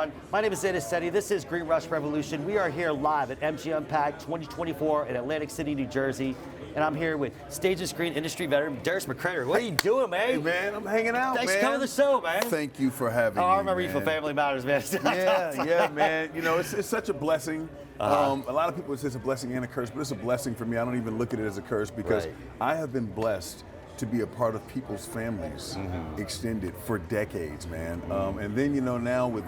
everyone. My name is Darius. This is Green Rush Revolution. We are here live at MJUnpacked 2024 in Atlantic City, New Jersey. And I'm here with stage and screen industry veteran Darius McCrary. What are you doing, man? Hey, man, I'm hanging out, Thanks man. for coming to the show, man. Thank you for having me, I remember man. you from Family Matters, man. Yeah, man. You know, it's such a blessing. A lot of people say it's a blessing and a curse, but it's a blessing for me. I don't even look at it as a curse because I have been blessed to be a part of people's families extended for decades, man. And then, you know, now with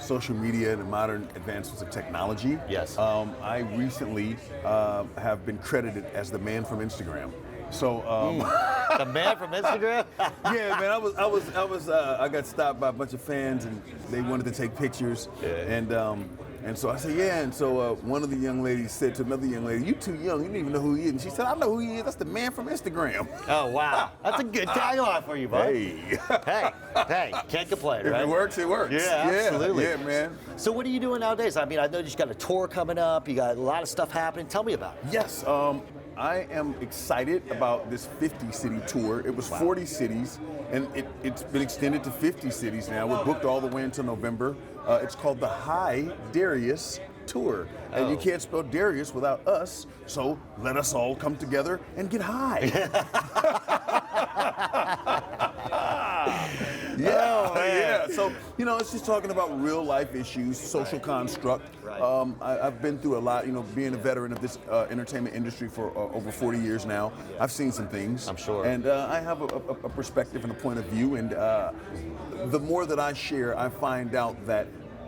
social media and the modern advancements of technology, I recently have been credited as the man from Instagram. So the man from Instagram? Yeah, man. I got stopped by a bunch of fans and they wanted to take pictures, and so I said, yeah. And so one of the young ladies said to another young lady, "You too young. You don't even know who he is." And she said, "I know who he is. That's the man from Instagram." Oh wow, that's a good tagline for you, bud. Hey, can't complain, right? If it works, it works. Yeah, absolutely. Yeah, man. So what are you doing nowadays? I mean, I know you just got a tour coming up. You got a lot of stuff happening. Tell me about it. Yes. I am excited about this 50-city tour. It was 40 cities, and it's been extended to 50 cities now. We're booked all the way until November. It's called the Hi Darius Tour. And you can't spell Darius without us, so let us all come together and get high. Yeah. So, you know, it's just talking about real life issues, social construct. I've been through a lot, you know, being a veteran of this entertainment industry for over 40 years now. I've seen some things. I'm sure. And I have a perspective and a point of view. And the more that I share, I find out that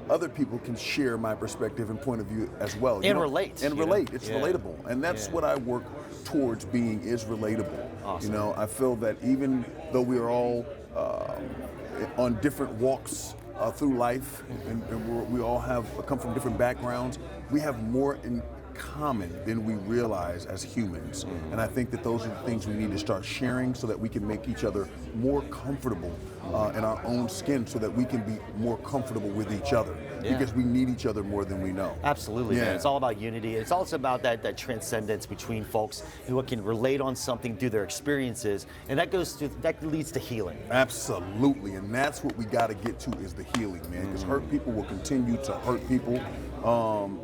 other people can share my perspective and point of view as well. And relate. And relate. It's relatable. And that's what I work towards being, is relatable. Awesome. You know, I feel that even though we are all on different walks through life, and we all come from different backgrounds, we have more in common than we realize as humans. And I think that those are the things we need to start sharing so that we can make each other more comfortable in our own skin, so that we can be more comfortable with each other, because we need each other more than we know. Absolutely, man. It's all about unity. It's also about that transcendence between folks who can relate on something through their experiences, and that leads to healing. Absolutely, and that's what we got to get to, is the healing, man, because hurt people will continue to hurt people.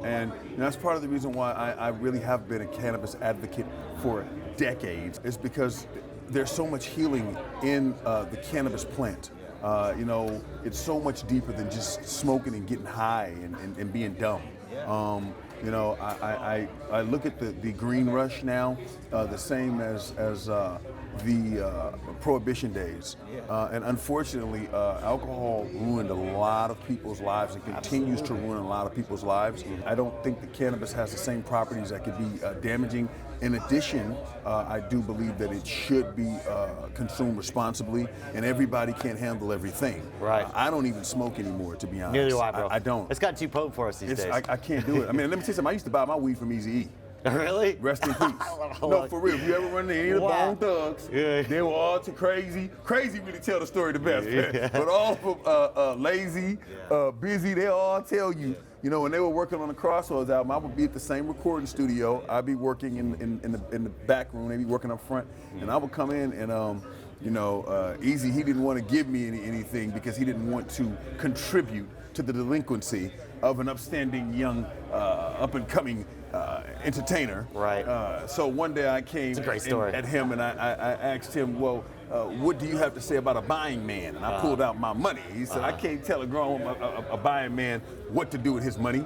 And that's part of the reason why I really have been a cannabis advocate for decades, is because there's so much healing in the cannabis plant. You know, it's so much deeper than just smoking and getting high and being dumb. You know, I look at the green rush now, the same as the Prohibition days. And unfortunately, alcohol ruined a lot of people's lives and continues to ruin a lot of people's lives. I don't think that cannabis has the same properties that could be damaging. In addition, I do believe that it should be consumed responsibly, and everybody can't handle everything. Right. I don't even smoke anymore, to be honest. Neither do I, bro. I don't. It's gotten too potent for us these days. I can't do it. I mean, let me tell you something. I used to buy my weed from Eazy-E. Really? Rest in peace. No, for real. If you ever run into any of the Bone Thugs, they were all too crazy. Crazy really tell the story the best, man. But all from Lazy, Busy, they all tell you. You know, when they were working on the Crossroads album, I would be at the same recording studio. I'd be working in the back room. They'd be working up front, and I would come in and you know, Easy, he didn't want to give me anything because he didn't want to contribute to the delinquency of an upstanding young, up-and-coming entertainer. Right. So one day I came at him and I asked him, well, what do you have to say about a buying man? And I pulled out my money. He said, I can't tell a buying man what to do with his money.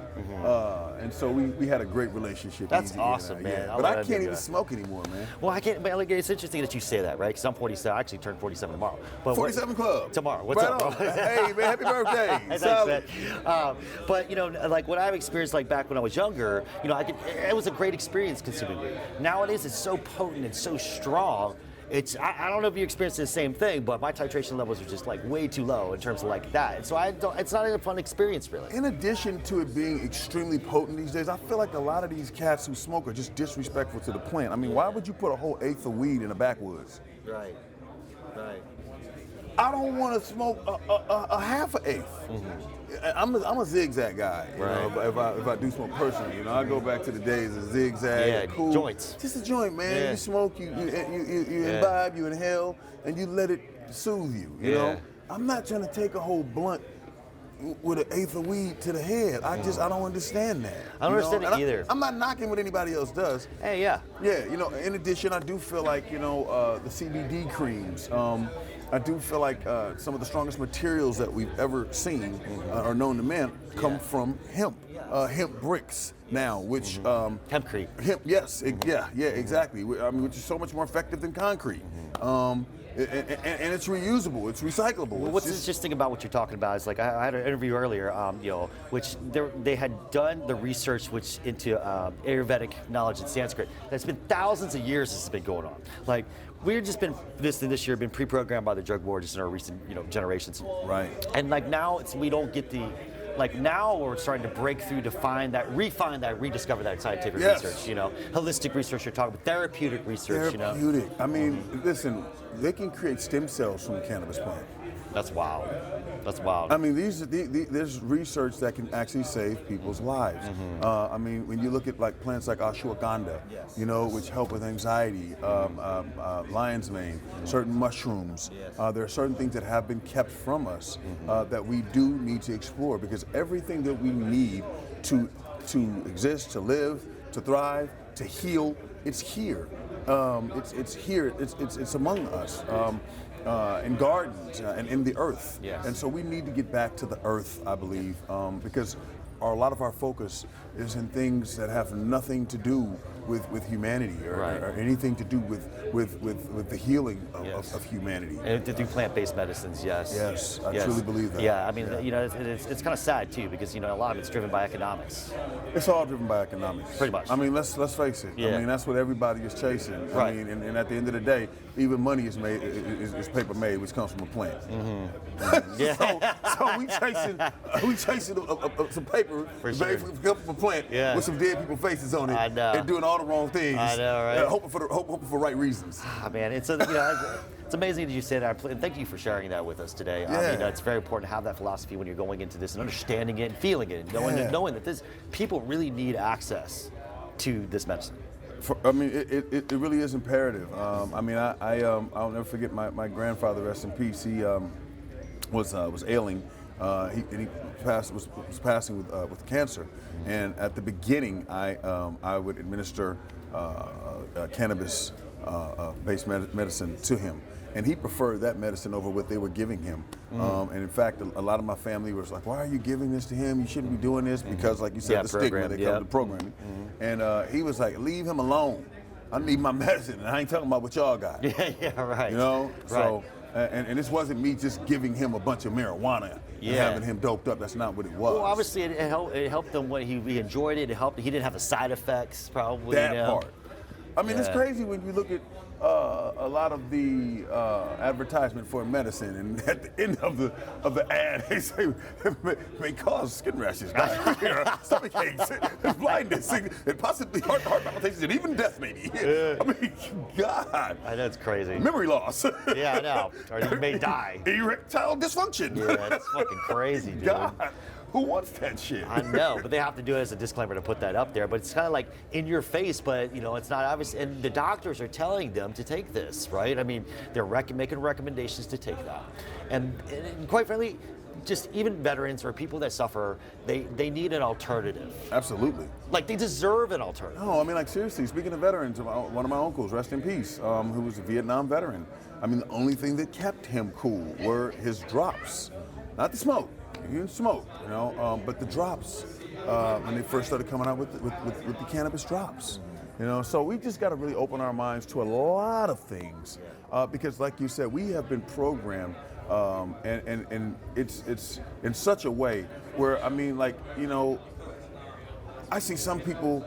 And so we had a great relationship. That's awesome, man. But I can't even smoke anymore, man. Well, I can't. But it's interesting that you say that, right? Because I'm 47. I actually turned 47 tomorrow. But 47 Club. Tomorrow. What's up, bro? Hey, man, happy birthday. Thanks, man. But, you know, like what I've experienced, like back when I was younger, you know, it was a great experience consuming weed. Nowadays, it's so potent and so strong. I don't know if you experienced the same thing, but my titration levels are just like way too low in terms of like that. And so it's not a fun experience, really. In addition to it being extremely potent these days, I feel like a lot of these cats who smoke are just disrespectful to the plant. I mean, why would you put a whole eighth of weed in the backwoods? Right. I don't want to smoke a half an eighth. I'm a zigzag guy, you know, if I do smoke personally. You know, I go back to the days of zigzag, cool. Joints. Just a joint, man. You smoke, you imbibe, you inhale, and you let it soothe you, you know? I'm not trying to take a whole blunt with an eighth of weed to the head. I don't understand that. I don't understand it either. I'm not knocking what anybody else does. Hey, yeah. Yeah, in addition, I do feel like, the CBD creams, I do feel like some of the strongest materials that we've ever seen are known to man come from hemp. Hemp bricks now, which Hempcrete. Hemp, yes, exactly. I mean, which is so much more effective than concrete. And it's reusable, it's recyclable. Well, what's interesting about what you're talking about is, like, I had an interview earlier, which they had done the research into Ayurvedic knowledge in Sanskrit. That's been thousands of years this has been going on. Like, we've just been this year been pre-programmed by the drug war just in our recent generations. Right. And like now we don't get the. Like now we're starting to break through to refine that, rediscover that scientific research, holistic research you're talking about, therapeutic research, Therapeutic. I mean, listen, they can create stem cells from a cannabis plant. That's wild. That's wild. I mean, there's research that can actually save people's lives. I mean, when you look at like plants like ashwagandha, which help with anxiety, lion's mane, certain mushrooms. There are certain things that have been kept from us that we do need to explore, because everything that we need to exist, to live, to thrive, to heal, it's here. It's here. It's among us. In gardens and in the earth. Yes. And so we need to get back to the earth, I believe, because a lot of our focus is in things that have nothing to do with humanity or anything to do with the healing of humanity. And to do plant-based medicines, yes. Yes, I truly believe that. Yeah, I mean, it's kind of sad too, because a lot of it's driven by economics. It's all driven by economics. Pretty much. I mean, let's face it. Yeah. I mean, that's what everybody is chasing. Right. I mean, and at the end of the day, even money is paper made, which comes from a plant. Yeah. so we chasing some paper from a plant with some dead people's faces on it. I know. And doing all the wrong things. I know, right? Hoping for right reasons. Man, it's amazing that you said that, and thank you for sharing that with us today. Yeah. I mean, it's very important to have that philosophy when you're going into this and understanding it and feeling it and knowing that people really need access to this medicine. It really is imperative. I mean, I'll never forget my grandfather, rest in peace. He was ailing. He was passing with cancer, and at the beginning, I would administer cannabis based medicine to him, and he preferred that medicine over what they were giving him. And in fact, a lot of my family was like, "Why are you giving this to him? You shouldn't be doing this," because, like you said, the stigma that comes to programming. And he was like, "Leave him alone. I need my medicine, and I ain't talking about what y'all got." Yeah, right. So. And this wasn't me just giving him a bunch of marijuana and having him doped up. That's not what it was. Well, obviously it helped him when he enjoyed it. It helped. He didn't have the side effects, probably. That part. I mean, it's crazy when you look at a lot of the advertisement for medicine, and at the end of the ad, they say it may cause skin rashes, diarrhea, stomach aches, blindness, and possibly heart palpitations, and even death, maybe. I mean, God. I know, it's crazy. Memory loss. Yeah, I know. Or you may die. Erectile dysfunction. Yeah, that's fucking crazy, dude. God. Who wants that shit? I know, but they have to do it as a disclaimer to put that up there. But it's kind of like in your face, but it's not obvious. And the doctors are telling them to take this, right? I mean, they're making recommendations to take that. And quite frankly, just even veterans or people that suffer, they need an alternative. Absolutely. Like, they deserve an alternative. No, I mean, like, seriously, speaking of veterans, one of my uncles, rest in peace, who was a Vietnam veteran. I mean, the only thing that kept him cool were his drops, not the smoke. He didn't smoke, but the drops, when they first started coming out with the cannabis drops, So we just got to really open our minds to a lot of things, because, like you said, we have been programmed, and it's in such a way where, I mean, like, I see some people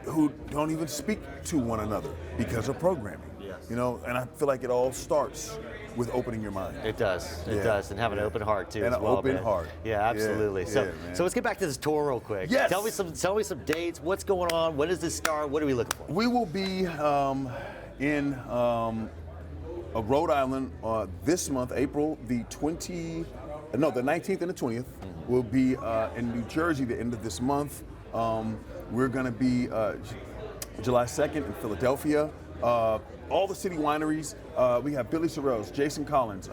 who don't even speak to one another because of programming, and I feel like it all starts with opening your mind. It does. It does. And having an open heart too. And as an well, open man. heart. Yeah, absolutely. So let's get back to this tour real quick. Yes. Tell me some dates. What's going on? When does this start? What are we looking for? We will be in Rhode Island this month, April the 19th and the 20th. We'll be in New Jersey the end of this month. We're going to be July 2nd in Philadelphia. All the city wineries. We have Billy Sorrell's, Jason Collins,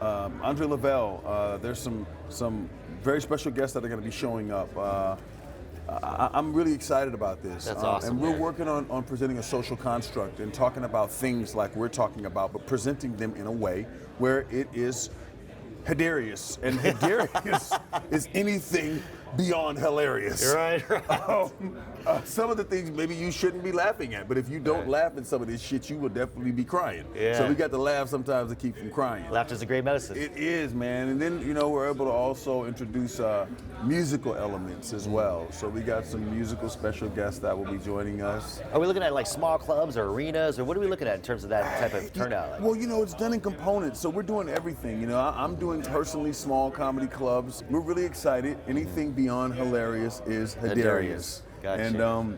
Andre Lavelle. There's some very special guests that are going to be showing up. I'm really excited about this. That's awesome. And we're working on presenting a social construct and talking about things like we're talking about, but presenting them in a way where it is Darius, and Darius is anything beyond hilarious. Right. Some of the things maybe you shouldn't be laughing at, but if you don't laugh at some of this shit, you will definitely be crying. Yeah. So we got to laugh sometimes to keep from crying. Laughter's a great medicine. It is, man. And then, we're able to also introduce musical elements as well. So we got some musical special guests that will be joining us. Are we looking at like small clubs or arenas, or what are we looking at in terms of that type of turnout? Well, it's done in components, so we're doing everything. I'm doing personally small comedy clubs. We're really excited. Anything beyond hilarious is Darius. Gotcha.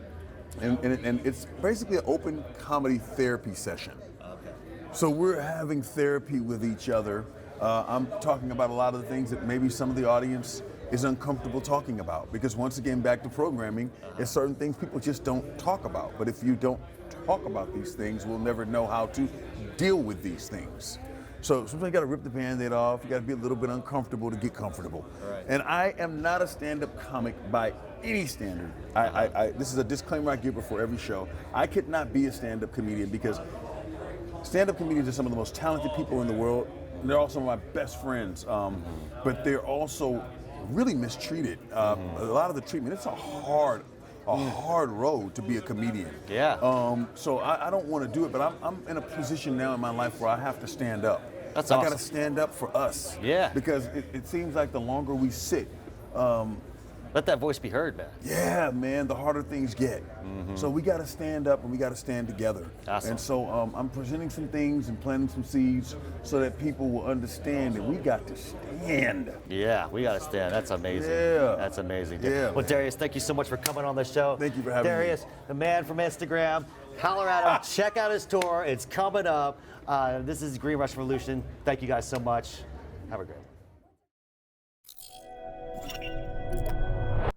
And it's basically an open comedy therapy session. Okay. So we're having therapy with each other. I'm talking about a lot of the things that maybe some of the audience is uncomfortable talking about, because once again, back to programming, there's certain things people just don't talk about. But if you don't talk about these things, we'll never know how to deal with these things. So sometimes you got to rip the Band-Aid off. You got to be a little bit uncomfortable to get comfortable. Right. And I am not a stand-up comic by any standard. This is a disclaimer I give before every show. I could not be a stand-up comedian because stand-up comedians are some of the most talented people in the world. And they're also some of my best friends, but they're also really mistreated. A lot of the treatment, it's a hard road to be a comedian. Yeah. So I don't want to do it, but I'm in a position now in my life where I have to stand up. That's I awesome. got to stand up for us. Yeah. Because it seems like the longer we sit, Let that voice be heard, man. yeah, man, the harder things get. So we got to stand up and we got to stand together. Awesome. And so I'm presenting some things and planting some seeds so that people will understand that we got to stand. Yeah, we got to stand. That's amazing. Yeah. That's amazing. Yeah, Well, man. Darius, thank you so much for coming on the show. Thank you for having me. Darius, the man from Instagram. Holler at him. Check out his tour. It's coming up. This is Green Rush Revolution. Thank you guys so much. Have a great one.